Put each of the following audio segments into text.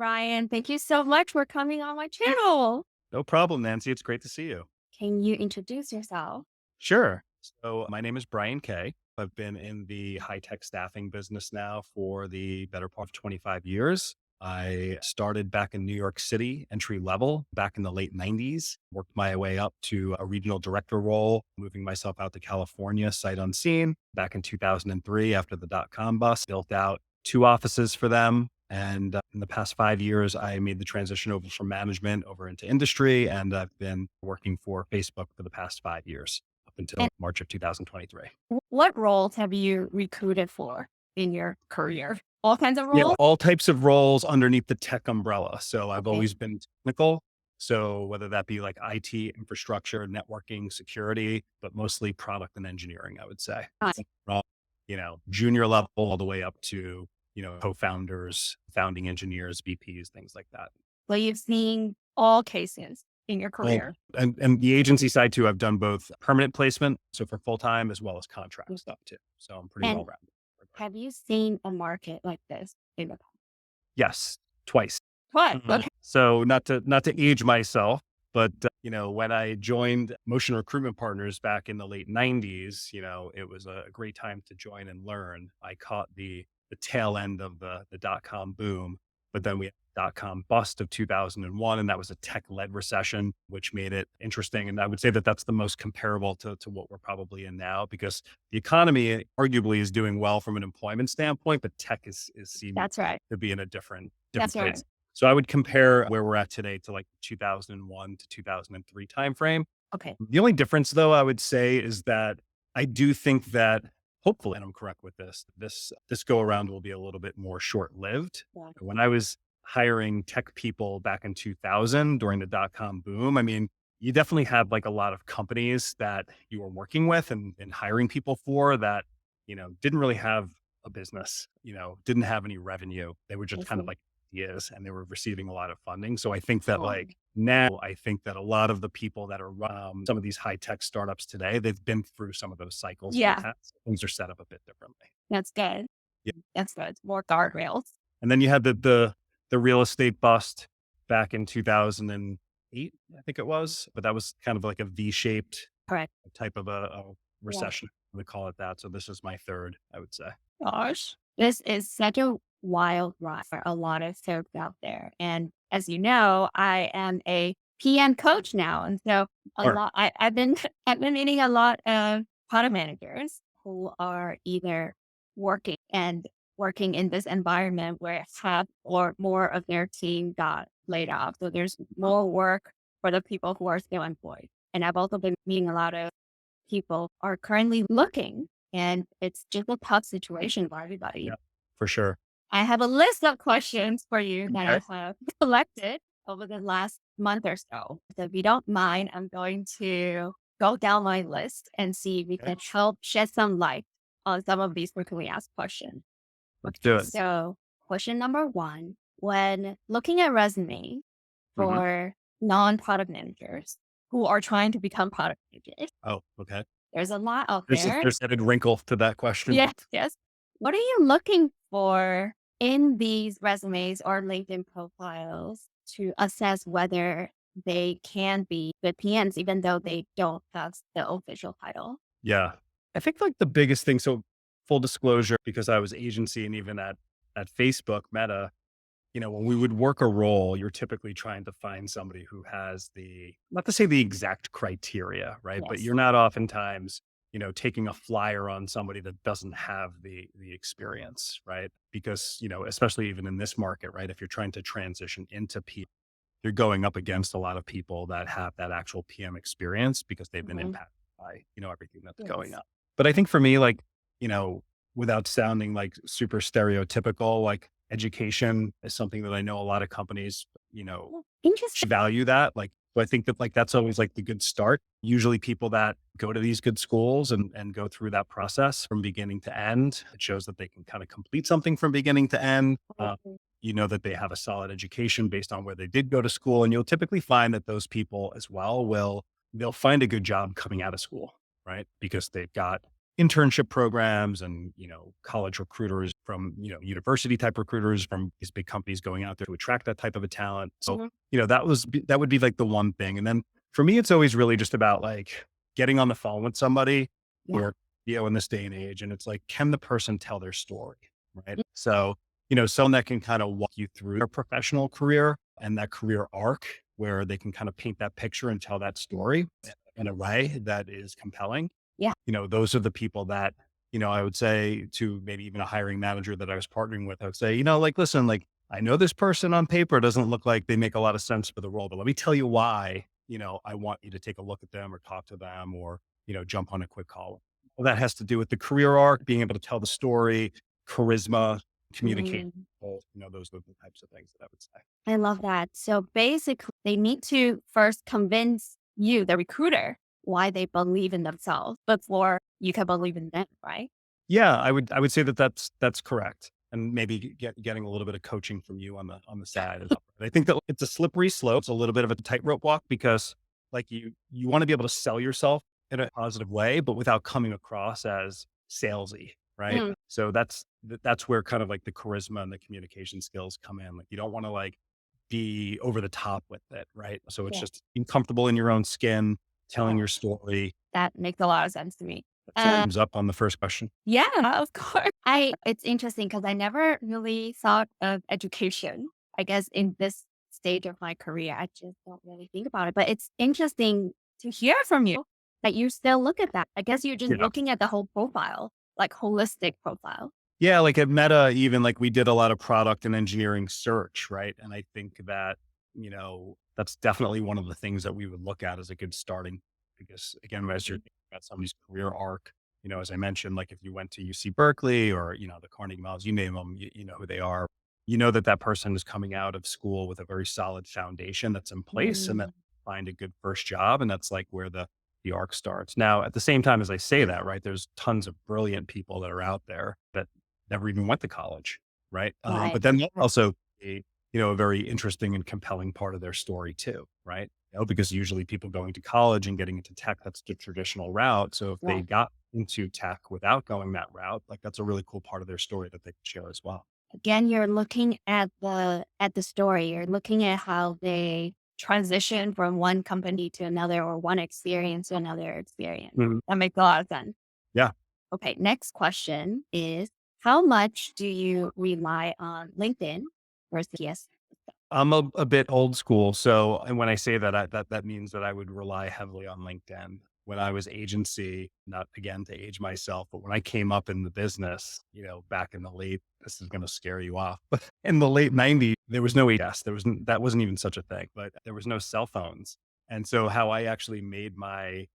Brian. Thank you so much for coming on my channel. No problem, Nancy. It's great to see you. Can you introduce yourself? Sure. So my name is Brian Kay. I've been in the high tech staffing business now for the better part of 25 years. I started back in New York City, entry level, back in the late 90s, worked my way up to a regional director role, moving myself out to California, sight unseen. Back in 2003, after the dot-com bust, built out two offices for them. And in the past 5 years, I made the transition over from management over into industry. And I've been working for Facebook for the past 5 years up until And March of 2023. what roles have you recruited for in your career? All kinds of Yeah, roles? all types of roles underneath the tech umbrella. So I've Okay. always been technical. So whether that be like IT, infrastructure, networking, security, but mostly product and engineering, I would say. Got it. From, junior level all the way up to, co-founders, founding engineers, VPs, things like that. So you've seen all cases in your Well, career. and the agency side too, I've done both permanent placement, so for full-time as well as contract Okay. stuff too. So I'm pretty And well-rounded. have you seen a market like this in the past? Yes, twice. What? Mhm. Okay. So not to age myself, but when I joined Motion Recruitment Partners back in the late 90s, it was a great time to join and learn. I caught the tail end of the dot-com boom, but then we had the dot-com bust of 2001, and that was a tech-led recession, which made it interesting. And I would say that that's the most comparable to what we're probably in now, because the economy arguably is doing well from an employment standpoint, but tech is seeming That's right. to be in a different That's right. place. So I would compare where we're at today to like 2001 to 2003 timeframe. Okay. The only difference though, I would say, is that I do think that hopefully, and I'm correct with this go around will be a little bit more short-lived. Yeah. When I was hiring tech people back in 2000 during the dot-com boom, I mean, you definitely had like a lot of companies that you were working with and hiring people for that, didn't really have a business, didn't have any revenue. They were just kind of Mhm. like ideas and they were receiving a lot of funding. So I think that Oh, like now I think that a lot of the people that are some of these high tech startups today, they've been through some of those cycles in the yeah, past. Things are set up a bit differently. that's good. Yeah. That's good. More guardrails. And then you had the real estate bust back in 2008, I think it was, but that was kind of like a V-shaped Correct. type of a Yeah. recession. We call it that. So this is my third, I would say. Gosh. This is such a wild ride for a lot of folks out there. And as you know, I am a PM coach now. And so Sure. I've been I've been meeting a lot of product managers who are either working and working in this environment where half or more of their team got laid off. So there's more work for the people who are still employed. And I've also been meeting a lot of people are currently looking, and it's just a tough situation for everybody. Yeah, for sure. I have a list of questions for you that Okay. I have collected over the last month or so. So if you don't mind, I'm going to go down my list and see if we Okay. can help shed some light on some of these frequently asked questions. Let's do Okay, it. so question number one, when looking at resume Mhm. for non-product managers who are trying to become product managers, Oh, okay. there's a lot out There's there. there's added wrinkle to that question. Yes, yes. What are you looking for in these resumes or LinkedIn profiles to assess whether they can be good PMs, even though they don't have the official title? Yeah. I think like the biggest thing, so full disclosure, because I was agency and even at Facebook Meta, when we would work a role, you're typically trying to find somebody who has not to say the exact criteria, right? But Yes. you're not oftentimes, taking a flyer on somebody that doesn't have the experience, right? Because, especially even in this market, right? If you're trying to transition into PM, you're going up against a lot of people that have that actual PM experience because they've been Mhm. impacted by, everything that's going Yes. on. But I think for me, like, you know, without sounding like super stereotypical, like education is something that I know a lot of companies, Oh, interesting. value that. Like, so I think that like that's always like the good start. Usually people that go to these good schools and go through that process from beginning to end, it shows that they can kind of complete something from beginning to end. Mhm. You know that they have a solid education based on where they did go to school. And you'll typically find that those people as well they'll find a good job coming out of school, right? Because they've got internship programs and, college recruiters from, university type recruiters from these big companies going out there to attract that type of a talent. So, Mhm. that would be like the one thing. And then for me, it's always really just about like getting on the phone with somebody Yeah. or, in this day and age. And it's like, can the person tell their story? Right. Mm. So, someone that can kind of walk you through their professional career and that career arc where they can kind of paint that picture and tell that story in a way that is compelling. Yeah. Those are the people that, I would say to maybe even a hiring manager that I was partnering with, I would say, like, listen, like, I know this person on paper doesn't look like they make a lot of sense for the role, but let me tell you why, I want you to take a look at them or talk to them or, jump on a quick call. Well, that has to do with the career arc, being able to tell the story, charisma, communicate. Mm. Those are the types of things that I would say. I love that. So basically, they need to first convince you, the recruiter, why they believe in themselves before you can believe in them, right? Yeah, I would say that that's correct, and maybe getting a little bit of coaching from you on the side as well. I think that it's a slippery slope. It's a little bit of a tightrope walk because, like, you want to be able to sell yourself in a positive way, but without coming across as salesy, right? Mm. So that's where kind of like the charisma and the communication skills come in. Like, you don't want to like be over the top with it, right? So it's Yeah. just being comfortable in your own skin, telling Yeah. your story. That makes a lot of sense to me. Thumbs up on the first question. Yeah, of course. It's interesting because I never really thought of education. I guess in this stage of my career, I just don't really think about it. But it's interesting to hear from you that you still look at that. I guess you're just Yeah. looking at the whole profile, like holistic profile. Yeah, like at Meta, even like we did a lot of product and engineering search, right? And I think that, that's definitely one of the things that we would look at as a good starting because again, as you're thinking about somebody's career arc, as I mentioned, like if you went to UC Berkeley or, the Carnegie Mells, you name them, you know who they are. You know that that person is coming out of school with a very solid foundation that's in place and that Mm. find a good first job. And that's like where the arc starts. Now, at the same time as I say that, right, there's tons of brilliant people that are out there that never even went to college, right? Right. But then also a very interesting and compelling part of their story too, right? Because usually people going to college and getting into tech, that's the traditional route. So if they Right. got into tech without going that route, like that's a really cool part of their story that they can share as well. Again, you're looking at the story. You're looking at how they transition from one company to another or one experience to another experience. Mhm. That makes a lot of sense. Yeah. Okay, next question is how much do you rely on LinkedIn versus yes? I'm a bit old school. So, and when I say that, that means that I would rely heavily on LinkedIn. When I was agency, not again to age myself, but when I came up in the business, back in the late, this is going to scare you off, but in the late '90s, there was no ADS. That wasn't even such a thing, but there was no cell phones. And so how I actually made my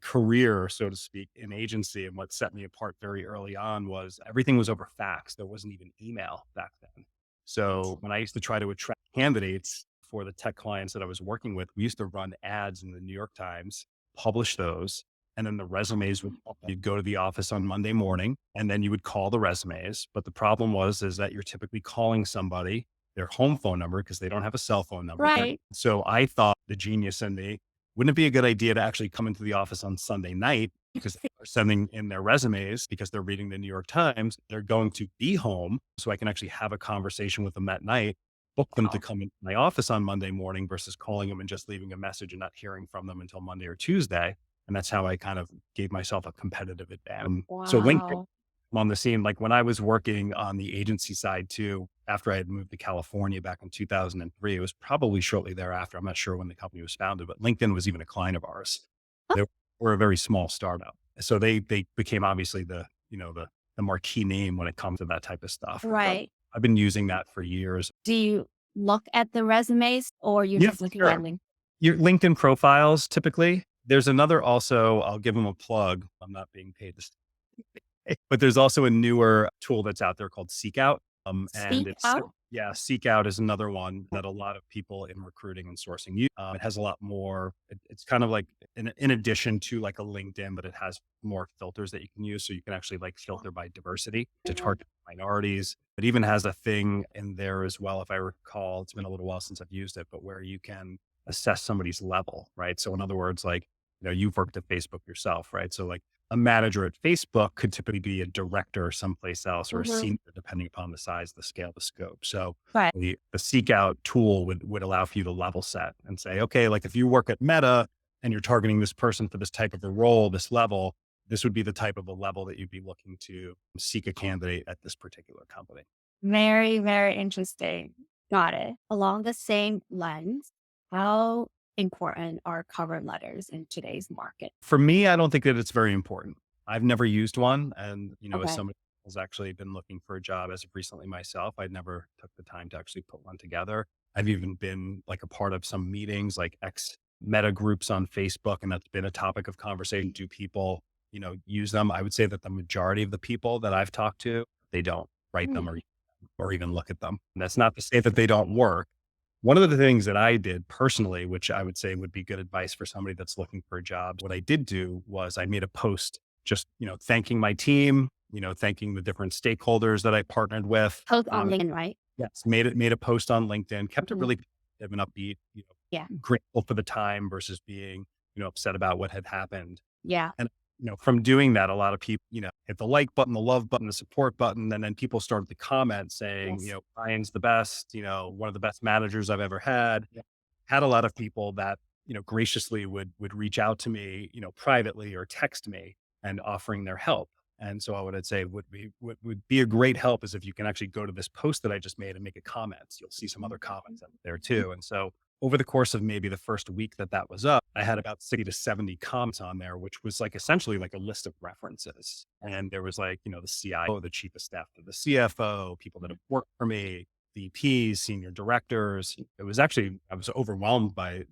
career, so to speak, in agency and what set me apart very early on was everything was over fax. There wasn't even email back then. So when I used to try to attract candidates for the tech clients that I was working with, we used to run ads in the New York Times, publish those, and then the resumes would you'd go to the office on Monday morning and then you would call the resumes. But the problem is that you're typically calling somebody their home phone number because they don't have a cell phone number. Right. So I thought the genius in me, wouldn't it be a good idea to actually come into the office on Sunday night because they're sending in their resumes because they're reading the New York Times. They're going to be home so I can actually have a conversation with them that night, book them to Wow. come into my office on Monday morning versus calling them and just leaving a message and not hearing from them until Monday or Tuesday. And that's how I kind of gave myself a competitive advantage. So LinkedIn Wow. on the scene, like when I was working on the agency side too, after I had moved to California back in 2003, it was probably shortly thereafter. I'm not sure when the company was founded, but LinkedIn was even a client of ours. They were a very small startup. So they became obviously the marquee name when it comes to that type of stuff. So Right. I've been using that for years. Do you look at the resumes or you're Yeah, just looking sure. at LinkedIn? Your LinkedIn profiles typically. There's another also, I'll give them a plug. I'm not being paid to but there's also a newer tool that's out there called Seek Out. And Speak it's out? yeah, Seek Out is another one that a lot of people in recruiting and sourcing use. It has a lot more. It's kind of like in addition to like a LinkedIn, but it has more filters that you can use. So you can actually like filter by diversity to target minorities. It even has a thing in there as well, if I recall. It's been a little while since I've used it, but where you can assess somebody's level, right? So in other words, like you've worked at Facebook yourself, right? So like a manager at Facebook could typically be a director someplace else or a Mhm. senior, depending upon the size, the scale, the scope. So Right. the seek out tool would allow for you to level set and say, okay, like if you work at Meta and you're targeting this person for this type of a role, this level, this would be the type of a level that you'd be looking to seek a candidate at this particular company. Very, very interesting. Got it. Along the same lens, how important are cover letters in today's market? For me, I don't think that it's very important. I've never used one. And, as Okay. somebody who's actually been looking for a job as of recently myself, I never took the time to actually put one together. I've even been like a part of some meetings, like ex meta groups on Facebook, and that's been a topic of conversation. Do people, use them? I would say that the majority of the people that I've talked to, they don't write them Mm. or even look at them. And that's not to say that they don't work. One of the things that I did personally, which I would say would be good advice for somebody that's looking for a job, what I did do was I made a post just, thanking my team, thanking the different stakeholders that I partnered with. Post on LinkedIn, right? Yes, made a post on LinkedIn, kept it Mhm. really positive and upbeat, Yeah. grateful for the time versus being, upset about what had happened. Yeah. And, from doing that, a lot of people, hit the like button, the love button, the support button. And then people started to comment saying, Yes. Ryan's the best, one of the best managers I've ever had. Yeah. Had a lot of people that, graciously would reach out to me, privately or text me and offering their help. And so what I'd say would be a great help is if you can actually go to this post that I just made and make a comment. You'll see some other comments out there too. And so over the course of maybe the first week that was up, I had about 60 to 70 comments on there, which was like essentially like a list of references. And there was like, the CIO, the chief of staff to the CFO, people that have worked for me, VPs, senior directors. It was actually, I was overwhelmed by,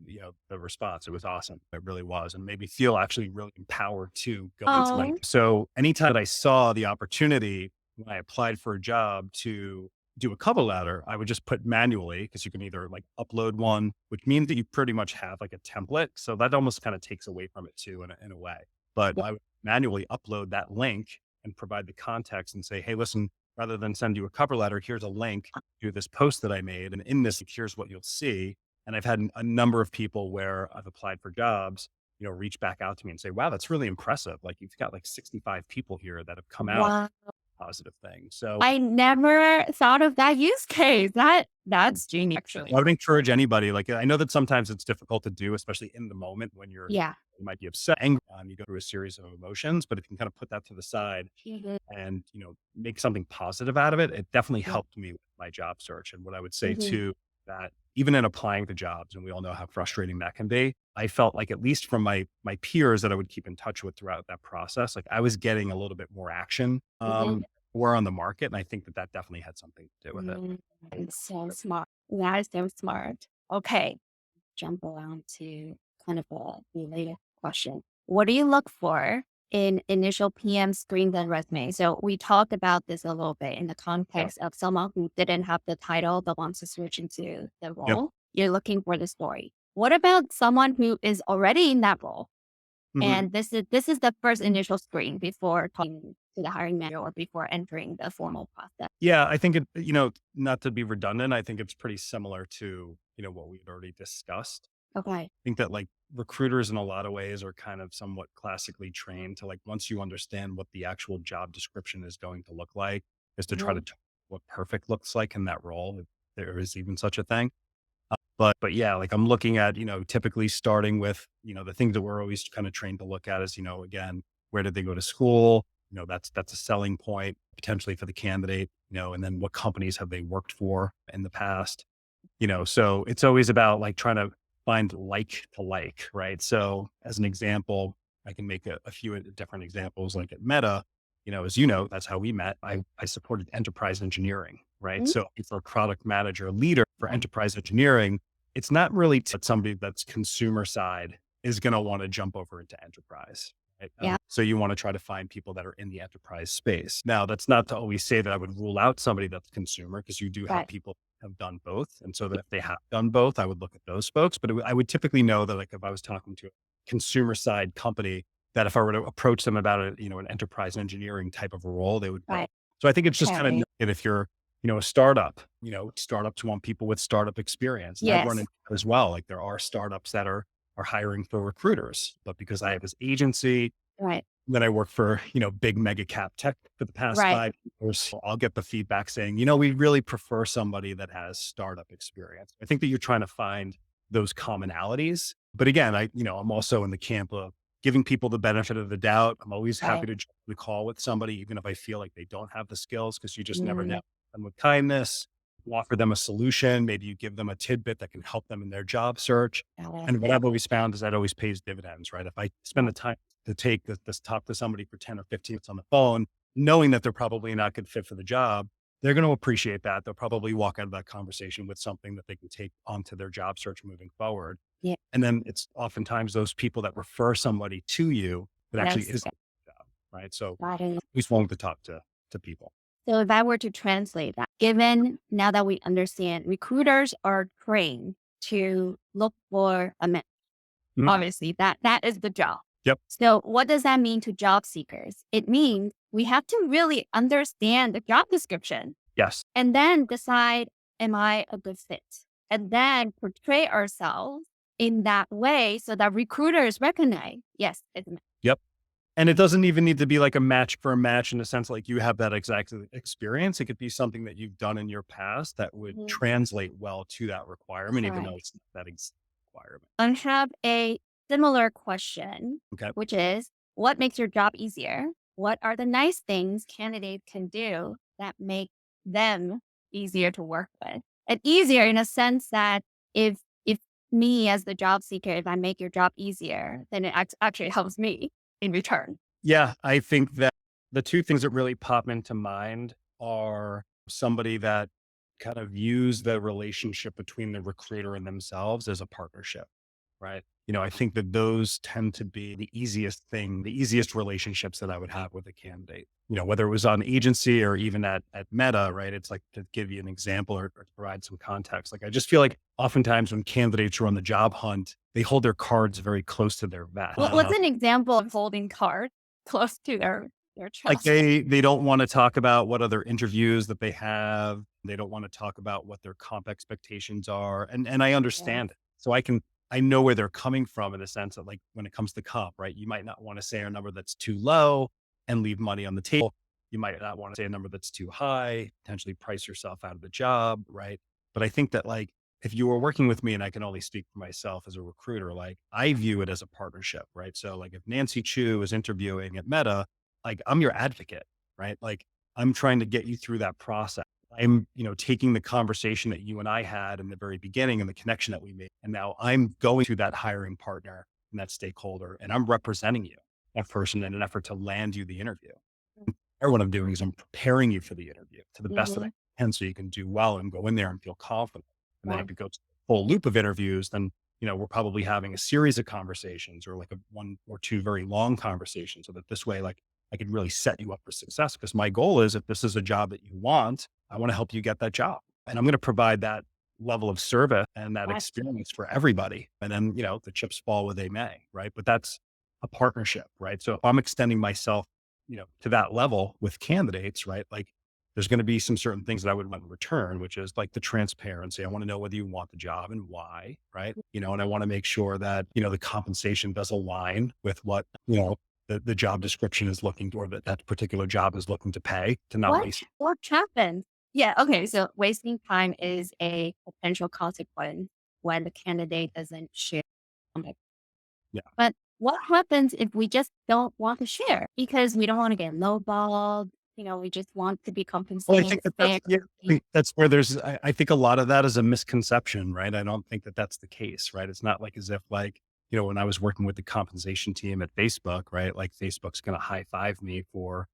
the response. It was awesome. It really was. And made me feel actually really empowered to go into my. Oh, So anytime that I saw the opportunity when I applied for a job to do a cover letter, I would just put manually because you can either like upload one, which means that you pretty much have like a template. So that almost kind of takes away from it too, in a way. But yeah. I would manually upload that link and provide the context and say, hey, listen, rather than send you a cover letter, here's a link to this post that I made. And in this, here's what you'll see. And I've had a number of people where I've applied for jobs, reach back out to me and say, wow, that's really impressive. Like you've got like 65 people here that have come out Wow. positive thing. So I never thought of that use case. That's genius, I actually. would encourage anybody, like, I know that sometimes it's difficult to do, especially in the moment when Yeah. you might be upset, angry, you go through a series of emotions, but if you can kind of put that to the side Mhm. and, make something positive out of it, it definitely Yeah. helped me with my job search. And what I would say Mhm. too, that even in applying to jobs, and we all know how frustrating that can be, I felt like at least from my peers that I would keep in touch with throughout that process, like I was getting a little bit more action, Mhm. were on the market. And I think that that definitely had something to do with it. Mm, it's so smart. That is so smart. Okay. Jump around to kind of a related question. What do you look for in initial PM screens and resume? So we talked about this a little bit in the context of someone who didn't have the title but wants to switch into the Yep. role. You're looking for the story. What about someone who is already in that role? Mhm. And this is the first initial screen before talking to the hiring manager or before entering the formal process. Yeah, I think it, not to be redundant, I think it's pretty similar to, what we've already discussed. Okay. I think that like recruiters in a lot of ways are kind of somewhat classically trained to like once you understand what the actual job description is going to look like, is to try to Mhm. what perfect looks like in that role, if there is even such a thing. But yeah, like I'm looking at, typically starting with, the things that we're always kind of trained to look at is, again, where did they go to school? That's a selling point potentially for the candidate, and then what companies have they worked for in the past? So it's always about like trying to find like to like, right? So as an example, I can make a few different examples like at Meta, as you know, that's how we met. I supported enterprise engineering, right? Mhm. So if a product manager leader for enterprise engineering, it's not really somebody that's consumer side is going to want to jump over into enterprise. Right? Yeah. So you want to try to find people that are in the enterprise space. Now, that's not to always say that I would rule out somebody that's consumer because you do have Right. people have done both. And so that if they have done both, I would look at those folks. But I would typically know that like if I was talking to a consumer side company, that if I were to approach them about a, an enterprise engineering type of a role, they would go. Right. So I think it's just kind of Okay. and if you're, a startup, startups want people with startup experience. And I've run Yes. into that as well. Like there are startups that are hiring for recruiters, but because I have this agency Right. Then I work for, big mega cap tech for the past Right. 5 years. I'll get the feedback saying, we really prefer somebody that has startup experience. I think that you're trying to find those commonalities. But again, I'm also in the camp of giving people the benefit of the doubt. I'm always happy Right. to jump on the call with somebody, even if I feel like they don't have the skills, because you just never know. Mm, And with kindness, you offer them a solution. Maybe you give them a tidbit that can help them in their job search. got it. And what I've always found is that always pays dividends, right? If I spend the time to take this talk to somebody for 10 or 15 minutes on the phone, knowing that they're probably not a good fit for the job, they're going to appreciate that. They'll probably walk out of that conversation with something that they can take onto their job search moving forward. Yeah. And then it's oftentimes those people that refer somebody to you that actually Yes. is the job, right? So Got it. who's willing to talk to people? So if I were to translate that, given now that we understand recruiters are trained to look for a match, Mhm. obviously that is the job. Yep. So what does that mean to job seekers? It means we have to really understand the job description Yes. and then decide, am I a good fit? And then portray ourselves in that way so that recruiters recognize, yes, it's a match. Yep. And it doesn't even need to be like a match for a match in the sense like you have that exact experience. It could be something that you've done in your past that would Mhm. translate well to that requirement, even though Correct. it's not that exact requirement. I have a similar question, Okay. which is what makes your job easier? What are the nice things candidates can do that make them easier to work with? And easier in a sense that if me as the job seeker, if I make your job easier, then it actually helps me in return. Yeah. I think that the two things that really pop into mind are somebody that kind of views the relationship between the recruiter and themselves as a partnership. Right. I think that those tend to be the easiest relationships that I would have with a candidate, whether it was on agency or even at Meta, right? It's like to give you an example or to provide some context. Like I just feel like oftentimes when candidates are on the job hunt, they hold their cards very close to their vest. What's an example of holding cards close to their Like chest? they don't want to talk about what other interviews that they have. They don't want to talk about what their comp expectations are. And I Yeah. understand it. So I know where they're coming from in the sense that like when it comes to comp, right? You might not want to say a number that's too low and leave money on the table. You might not want to say a number that's too high, potentially price yourself out of the job, right? But I think that like if you were working with me and I can only speak for myself as a recruiter, like I view it as a partnership, right? So like if Nancy Chu is interviewing at Meta, like I'm your advocate, right? Like I'm trying to get you through that process. I'm, taking the conversation that you and I had in the very beginning and the connection that we made. And now I'm going to that hiring partner and that stakeholder, and I'm representing you, that person in an effort to land you the interview. Or what I'm doing is I'm preparing you for the interview to the best that I Mm-hmm. can so you can do well and go in there and feel confident. And then if Right. it goes to the full loop of interviews, then, we're probably having a series of conversations or like a one or two very long conversations so that this way, like I can really set you up for success. Because my goal is if this is a job that you want, I want to help you get that job. And I'm going to provide that level of service and that Gotcha. experience for everybody. And then, the chips fall where they may, right? But that's a partnership, right? So if I'm extending myself to that level with candidates, right? Like there's going to be some certain things that I would want in return, which is like the transparency. I want to know whether you want the job and why, right? And I want to make sure that, the compensation does align with what, the job description is looking or that particular job is looking to pay to not What? waste. What happened? Yeah, okay, so wasting time is a potential consequence when the candidate doesn't share on it. Yeah. But what happens if we just don't want to share because we don't want to get lowballed? We just want to be Well, I compensated think that fairly. I think that's where I think a lot of that is a misconception, right? I don't think that that's the case, right? It's not like as if like, when I was working with the compensation team at Facebook, right? Like Facebook's going to high five me for,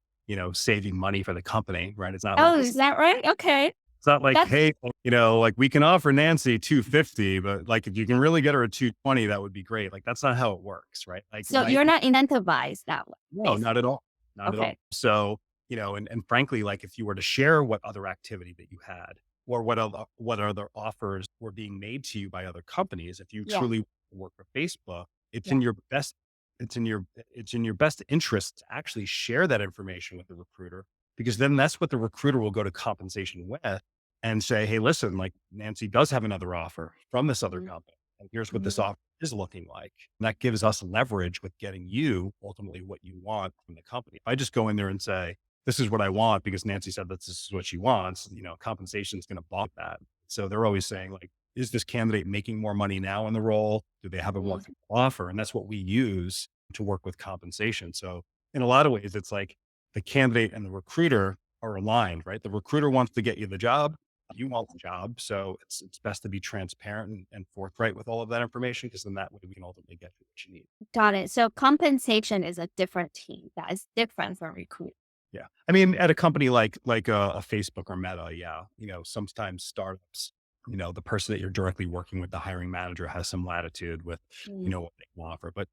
saving money for the company, right? It's not like Oh, this. is that right? Okay. It's not like, That's hey, like we can offer Nancy 250, but like if you can really get her a 220, that would be great. Like that's not how it works, right? Like so you're not incentivized that way, no, not at basically. all. Not at all. Okay. So, and frankly, like if you were to share what other activity that you had or what other offers were being made to you by other companies, if you Yeah. truly work for Facebook, it's Yeah. in your best, it's in your best interest to actually share that information with the recruiter because then that's what the recruiter will go to compensation with and say, hey, listen, like Nancy does have another offer from this other Mhm. company. and here's what this Mhm. offer is looking like. And that gives us leverage with getting you ultimately what you want from the company. If I just go in there and say, this is what I want because Nancy said that this is what she wants, compensation is going to block that. So they're always saying like, is this candidate making more money now in the role? Do they have a more Mhm. competitive offer? And that's what we use to work with compensation. So in a lot of ways, it's like the candidate and the recruiter are aligned, right? The recruiter wants to get you the job. You want the job. So it's best to be transparent and forthright with all of that information because then that way we can ultimately get you what you need. Got it. So compensation is a different team that is different from recruiting. Yeah. I mean, at a company like a Facebook or Meta, yeah, sometimes startups, the person that you're directly working with, the hiring manager has some latitude with, Mm. what they can offer. But,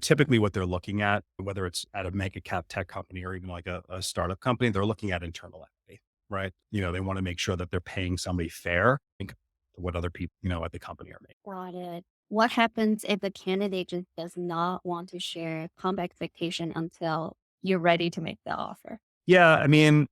typically what they're looking at, whether it's at a mega cap tech company or even like a startup company, they're looking at internal equity, right? They want to make sure that they're paying somebody fair in comparison to what other people, at the company are making. Got it. What happens if the candidate just does not want to share comp expectation until you're ready to make the offer? Yeah. I mean,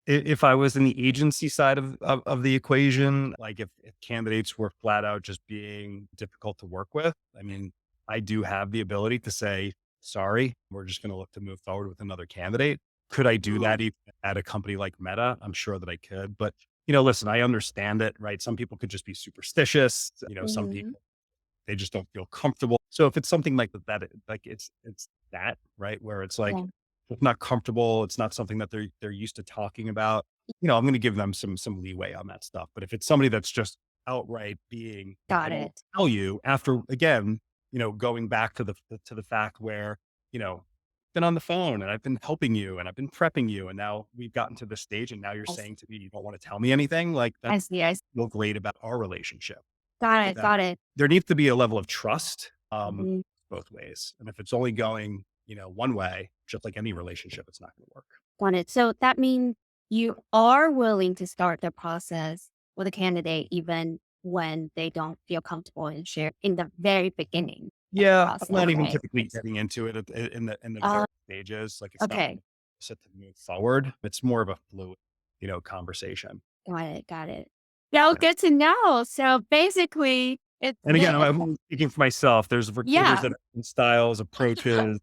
if I was in the agency side of the equation, like if candidates were flat out just being difficult to work with, I mean, I do have the ability to say, sorry, we're just going to look to move forward with another candidate. Could I do Oh. that even at a company like Meta? I'm sure that I could. But, listen, I understand it, right? Some people could just be superstitious. Some Mhm. people they just don't feel comfortable. So if it's something like that, like it's that, right? Where it's like, Yeah. it's not comfortable. It's not something that they're used to talking about. I'm going to give them some leeway on that stuff. But if it's somebody that's just outright being, I Got won't it. tell you after again, going back to the fact where, been on the phone and I've been helping you and I've been prepping you and now we've gotten to this stage and now you're I see. saying to me you don't want to tell me anything like that I see. I see. feel great about our relationship. Got it. That Got it. there needs to be a level of trust, Mhm. both ways. And if it's only going, one way, just like any relationship, it's not going to work. Got it. So that means you are willing to start the process with a candidate even when they don't feel comfortable and share in the very beginning of the Yeah, I'm process, not even right? typically getting into it in the Uh, very stages. Like it's not okay. set to move forward. It's more of a fluid, conversation. Got it. Got it. Yeah, Yeah. good to know. So basically, it's And again, the I'm only speaking for myself. There's recruiters yeah, that have different styles, of approaches,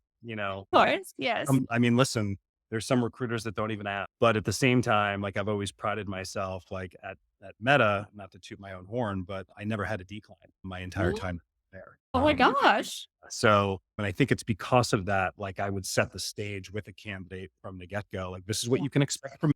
course, yes. I mean, listen, there's some recruiters that don't even ask. But at the same time, like I've always prided myself, like at Meta, not to toot my own horn, but I never had a decline my entire time there. Oh my gosh. And I think it's because of that, like I would set the stage with a candidate from the get go. Like, this is what Yeah. you can expect from me.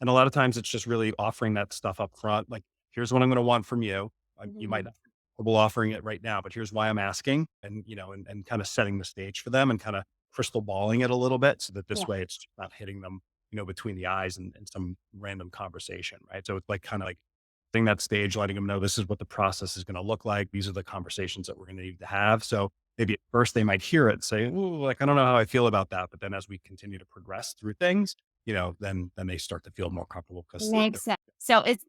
And a lot of times it's just really offering that stuff up front. Like, here's what I'm going to want from you. You might Mhm. not be comfortable offering it right now, but here's why I'm asking and, and kind of setting the stage for them and kind of crystal balling it a little bit so that Yeah. this way it's just not hitting them, between the eyes and some random conversation. Right. So it's like kind of like setting that stage, letting them know this is what the process is going to look like. These are the conversations that we're going to need to have. So maybe at first they might hear it say, "Ooh, like, I don't know how I feel about that." But then as we continue to progress through things, then they start to feel more comfortable because Makes sense. So it's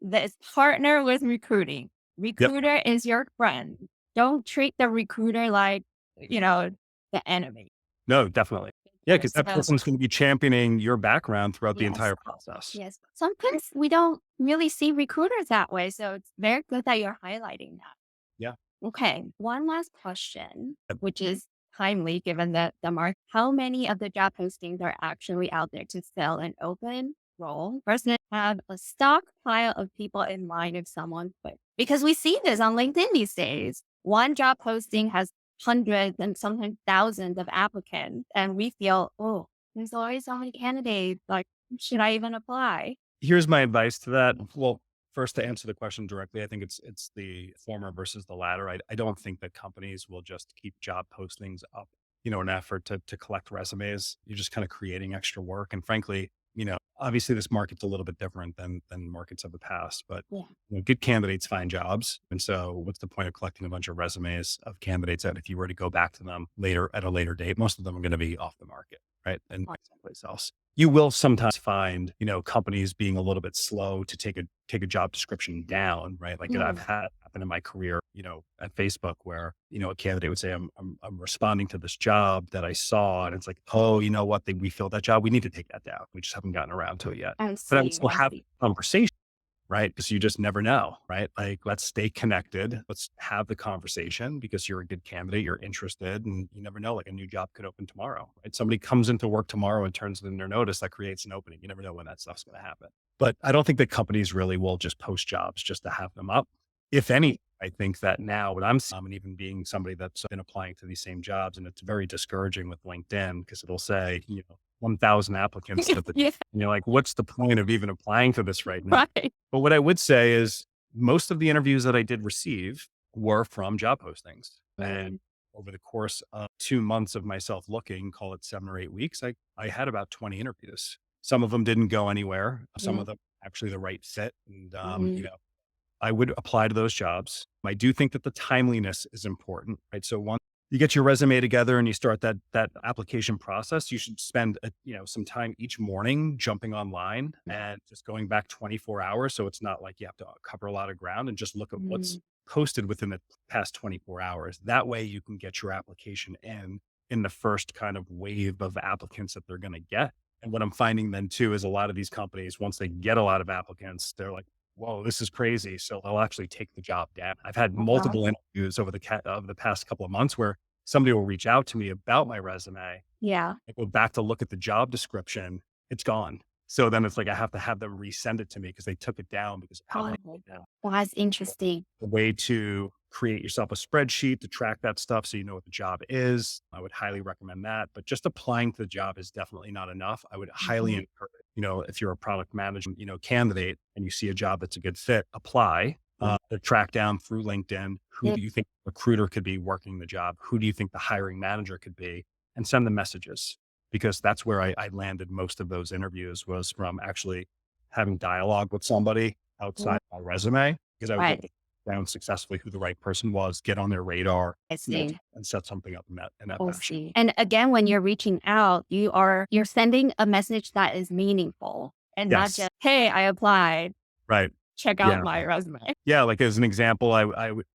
partner with recruiting. yep. Recruiter is your friend. Don't treat the recruiter like, you know, the enemy. No, definitely. Yeah, Got it. because that So person's going to be championing your background throughout the yes. entire process. Yes. Sometimes we don't really see recruiters that way. So it's very good that you're highlighting that. Yeah. Okay. One last question, Yep. which is timely given that the mark. How many of the job postings are actually out there to fill an open role versus have a stockpile of people in line if someone quit? Because we see this on LinkedIn these days. One job posting has hundreds and sometimes thousands of applicants, and we feel, oh, there's always so many candidates. Like, should I even apply? Here's my advice to that. Well, first to answer the question directly, I think it's the former versus the latter. I don't think that companies will just keep job postings up, in an effort to collect resumes. You're just kind of creating extra work. And frankly, obviously this market's a little bit different than markets of the past, but Yeah. good candidates find jobs. And so what's the point of collecting a bunch of resumes of candidates that if you were to go back to them later at a later date, most of them are going to be off the market, right? And someplace else. You will sometimes find, companies being a little bit slow to take a job description down, right? Like I've Mhm. had happen in my career, at Facebook where, a candidate would say, I'm responding to this job that I saw. And it's like, oh, you know what? We filled that job. We need to take that down. We just haven't gotten around to it yet. I But I would see. still I have see. conversation, right? Because you just never know, right? Like, let's stay connected. Let's have the conversation because you're a good candidate, you're interested, and you never know, like a new job could open tomorrow, right? Somebody comes into work tomorrow and turns in their notice, that creates an opening. You never know when that stuff's going to happen. But I don't think that companies really will just post jobs just to have them up. If any, I think that now what I'm seeing, and even being somebody that's been applying to these same jobs, and it's very discouraging with LinkedIn because it'll say, 1,000 applicants to the, Yeah, and you're like, what's the point of even applying to this right now? right. But what I would say is most of the interviews that I did receive were from job postings. And over the course of 2 months of myself looking, call it 7 or 8 weeks, I had about 20 interviews. Some of them didn't go anywhere. Some Yeah. of them actually the right fit. And, Mhm. I would apply to those jobs. I do think that the timeliness is important, right? So once you get your resume together and you start that application process, you should spend some time each morning jumping online and just going back 24 hours. So it's not like you have to cover a lot of ground, and just look at what's Mhm. posted within the past 24 hours. That way you can get your application in the first kind of wave of applicants that they're going to get. And what I'm finding then too is a lot of these companies, once they get a lot of applicants, they're like, whoa, this is crazy. So they'll actually take the job down. I've had Uh-huh. multiple interviews over the past couple of months where somebody will reach out to me about my resume. Yeah. I go back to look at the job description. It's gone. So then it's like I have to have them resend it to me because they took it down because of how they Oh, took it down. that's interesting. A way to create yourself a spreadsheet to track that stuff so you know what the job is. I would highly recommend that. But just applying to the job is definitely not enough. I would highly Mhm. encourage, if you're a product management, candidate and you see a job that's a good fit, apply. To track down through LinkedIn, who Yeah. do you think the recruiter could be working the job? Who do you think the hiring manager could be? And send them messages, because that's where I landed most of those interviews, was from actually having dialogue with somebody outside my resume, because I was able Right. to down successfully who the right person was, get on their radar, I see. and set something up in that I fashion. see. And again, when you're reaching out, you're sending a message that is meaningful and not Yes. just, "Hey, I applied. Right. Check out Yeah. my resume." Yeah, like, as an example, I would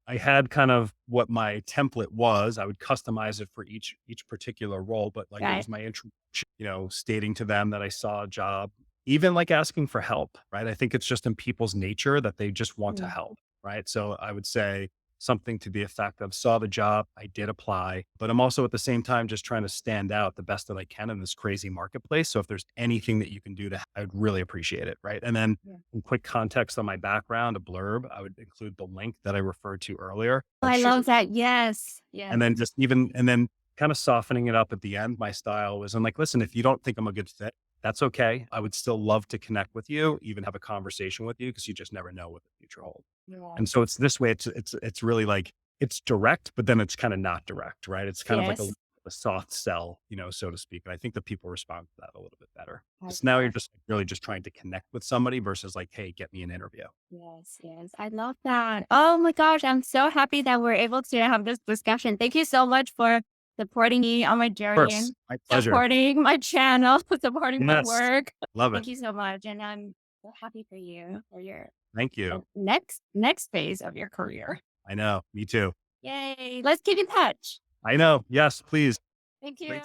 I had kind of what my template was. I would customize it for each particular role, but, like, it Right. was my introduction, stating to them that I saw a job, even, like, asking for help, right? I think it's just in people's nature that they just want to Mm. help, right? So I would say something to the effect of, "Saw the job, I did apply, but I'm also at the same time just trying to stand out the best that I can in this crazy marketplace. So if there's anything that you can do to, I would really appreciate it," right? And then Yeah. some quick context on my background, a blurb. I would include the link that I referred to earlier. Oh, I love that. Yes. And Yes. then kind of softening it up at the end. My style was, I'm like, listen, if you don't think I'm a good fit, that's okay. I would still love to connect with you, even have a conversation with you, because you just never know what the future holds. Yeah. And so it's this way. It's really like, it's direct, but then it's kind of not direct, right? It's kind of like Yes. a soft sell, so to speak. And I think that people respond to that a little bit better. I Because now you're love. just really just trying to connect with somebody versus like, hey, get me an interview. Yes. Yes. I love that. Oh my gosh. I'm so happy that we're able to have this discussion. Thank you so much for supporting me on my Of journey course, and my pleasure. supporting my channel, supporting my Yes, work. love it. Thank you so much. And I'm so happy for you for your Thank you. next phase of your career. I know, me too. Yay. Let's keep in touch. I know. Yes, please. Thank you. Great